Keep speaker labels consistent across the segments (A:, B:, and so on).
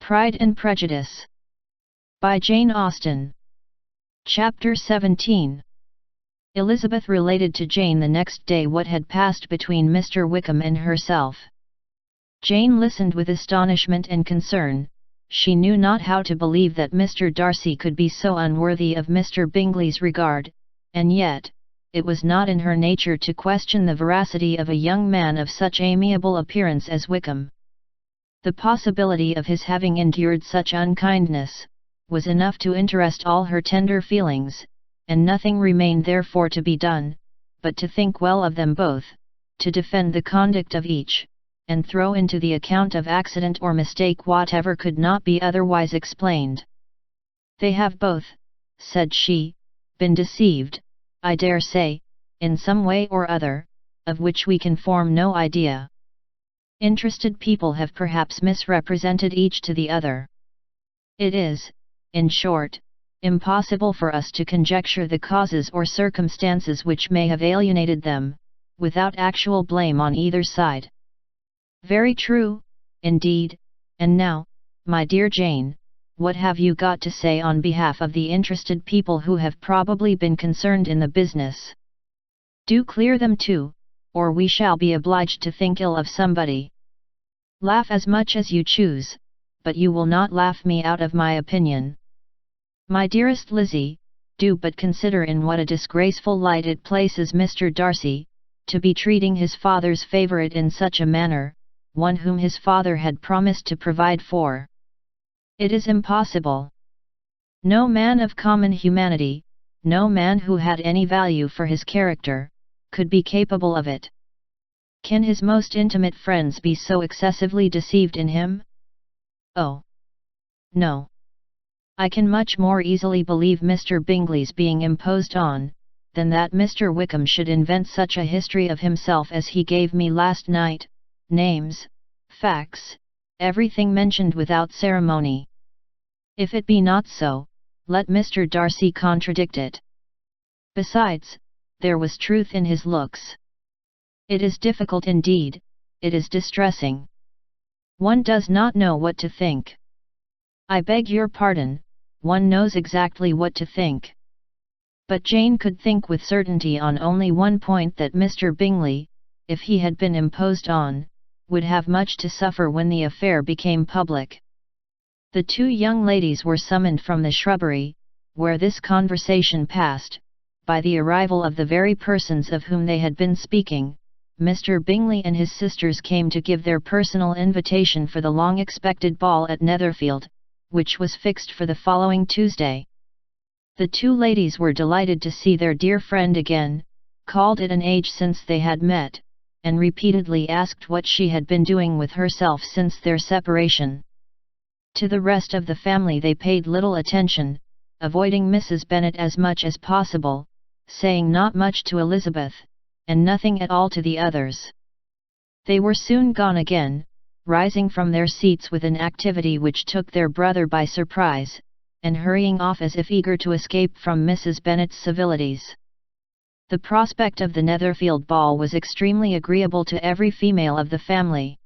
A: Pride and Prejudice by Jane Austen. Chapter 17. Elizabeth related to Jane the next day what had passed between Mr. Wickham and herself. Jane listened with astonishment and concern. She knew not how to believe that Mr. Darcy could be so unworthy of Mr. Bingley's regard, and yet, it was not in her nature to question the veracity of a young man of such amiable appearance as Wickham. The possibility of his having endured such unkindness was enough to interest all her tender feelings, and nothing remained therefore to be done, but to think well of them both, to defend the conduct of each, and throw into the account of accident or mistake whatever could not be otherwise explained. "They have both," said she, "been deceived, I dare say, in some way or other, of which we can form no idea. Interested people have perhaps misrepresented each to the other. It is, in short, impossible for us to conjecture the causes or circumstances which may have alienated them, without actual blame on either side." "Very true, indeed. And now, my dear Jane, what have you got to say on behalf of the interested people who have probably been concerned in the business? Do clear them too, or we shall be obliged to think ill of somebody. Laugh as much as you choose, but you will not laugh me out of my opinion. My dearest Lizzie, do but consider in what a disgraceful light it places Mr. Darcy, to be treating his father's favourite in such a manner, one whom his father had promised to provide for. It is impossible. No man of common humanity, no man who had any value for his character, could be capable of it. Can his most intimate friends be so excessively deceived in him? Oh! No. I can much more easily believe Mr. Bingley's being imposed on, than that Mr. Wickham should invent such a history of himself as he gave me last night, names, facts, everything mentioned without ceremony. If it be not so, let Mr. Darcy contradict it. Besides, there was truth in his looks. It is difficult indeed, it is distressing. One does not know what to think. I beg your pardon, one knows exactly what to think." But Jane could think with certainty on only one point, that Mr. Bingley, if he had been imposed on, would have much to suffer when the affair became public. The two young ladies were summoned from the shrubbery, where this conversation passed, by the arrival of the very persons of whom they had been speaking. Mr. Bingley and his sisters came to give their personal invitation for the long-expected ball at Netherfield, which was fixed for the following Tuesday. The two ladies were delighted to see their dear friend again, called it an age since they had met, and repeatedly asked what she had been doing with herself since their separation. To the rest of the family they paid little attention, avoiding Mrs. Bennet as much as possible, saying not much to Elizabeth, and nothing at all to the others. They were soon gone again, rising from their seats with an activity which took their brother by surprise, and hurrying off as if eager to escape from Mrs. Bennet's civilities. The prospect of the Netherfield ball was extremely agreeable to every female of the family.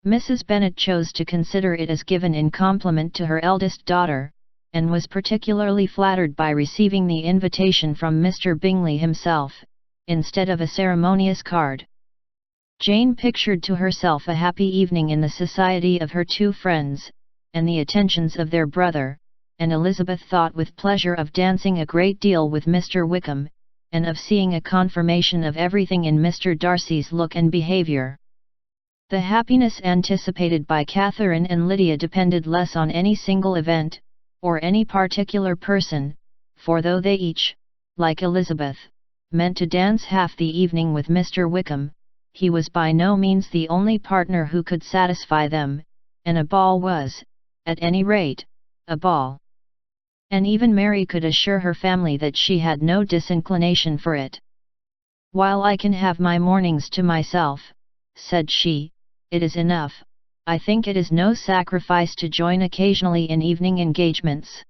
A: Mrs. Bennet chose to consider it as given in compliment to her eldest daughter, and was particularly flattered by receiving the invitation from Mr. Bingley himself, instead of a ceremonious card. Jane pictured to herself a happy evening in the society of her two friends, and the attentions of their brother, and Elizabeth thought with pleasure of dancing a great deal with Mr. Wickham, and of seeing a confirmation of everything in Mr. Darcy's look and behaviour. The happiness anticipated by Catherine and Lydia depended less on any single event, or any particular person, for though they each, like Elizabeth, meant to dance half the evening with Mr. Wickham, he was by no means the only partner who could satisfy them, and a ball was, at any rate, a ball. And even Mary could assure her family that she had no disinclination for it. "While I can have my mornings to myself," said she, "it is enough. I think it is no sacrifice to join occasionally in evening engagements.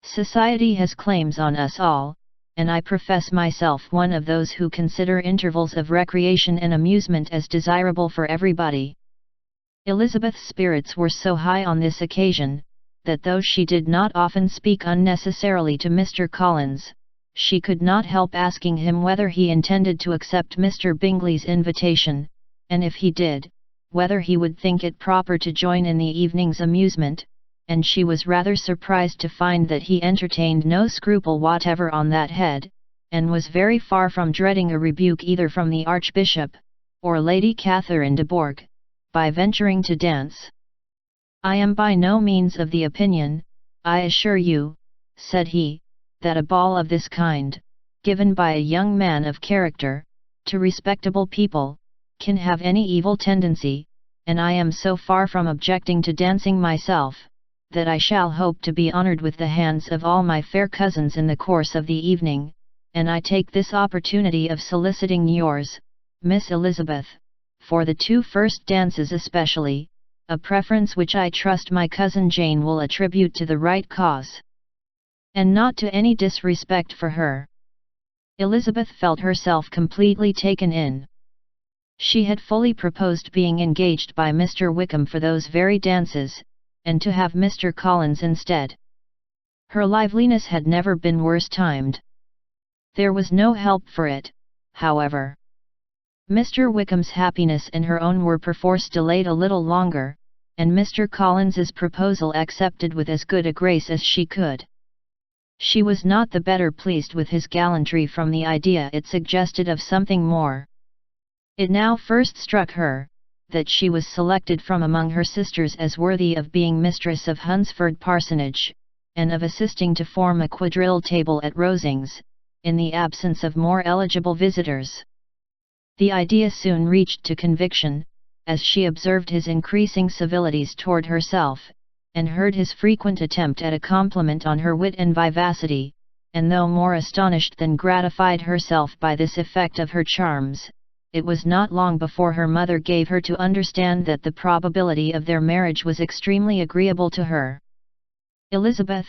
A: Society has claims on us all, and I profess myself one of those who consider intervals of recreation and amusement as desirable for everybody. Elizabeth's spirits were so high on this occasion, that though she did not often speak unnecessarily to Mr. Collins, she could not help asking him whether he intended to accept Mr. Bingley's invitation, and if he did, whether he would think it proper to join in the evening's amusement, and she was rather surprised to find that he entertained no scruple whatever on that head, and was very far from dreading a rebuke either from the Archbishop, or Lady Catherine de Bourgh, by venturing to dance. "I am by no means of the opinion, I assure you," said he, "that a ball of this kind, given by a young man of character, to respectable people, can have any evil tendency, and I am so far from objecting to dancing myself, that I shall hope to be honoured with the hands of all my fair cousins in the course of the evening, and I take this opportunity of soliciting yours, Miss Elizabeth, for the 2 first dances especially, a preference which I trust my cousin Jane will attribute to the right cause, and not to any disrespect for her." Elizabeth felt herself completely taken in. She had fully proposed being engaged by Mr. Wickham for those very dances, and to have Mr. Collins instead. Her liveliness had never been worse timed. There was no help for it, however. Mr. Wickham's happiness and her own were perforce delayed a little longer, and Mr. Collins's proposal accepted with as good a grace as she could. She was not the better pleased with his gallantry from the idea it suggested of something more. It now first struck her, that she was selected from among her sisters as worthy of being mistress of Hunsford Parsonage, and of assisting to form a quadrille table at Rosings, in the absence of more eligible visitors. The idea soon reached to conviction, as she observed his increasing civilities toward herself, and heard his frequent attempt at a compliment on her wit and vivacity, and though more astonished than gratified herself by this effect of her charms, it was not long before her mother gave her to understand that the probability of their marriage was extremely agreeable to her. Elizabeth,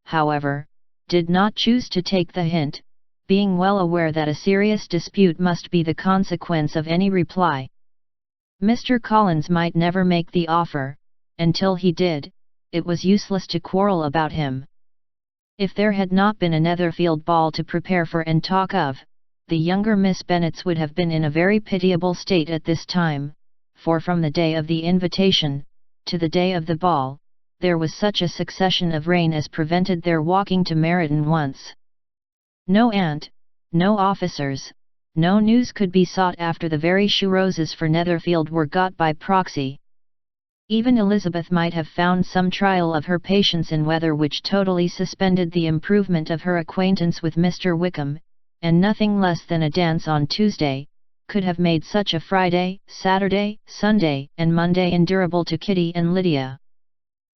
A: however, did not choose to take the hint, being well aware that a serious dispute must be the consequence of any reply. Mr. Collins might never make the offer, and till he did, it was useless to quarrel about him. If there had not been a Netherfield ball to prepare for and talk of, the younger Miss Bennets would have been in a very pitiable state at this time, for from the day of the invitation, to the day of the ball, there was such a succession of rain as prevented their walking to Meryton once. No aunt, no officers, no news could be sought after the very shoe roses for Netherfield were got by proxy. Even Elizabeth might have found some trial of her patience in weather which totally suspended the improvement of her acquaintance with Mr. Wickham, and nothing less than a dance on Tuesday, could have made such a Friday, Saturday, Sunday, and Monday endurable to Kitty and Lydia.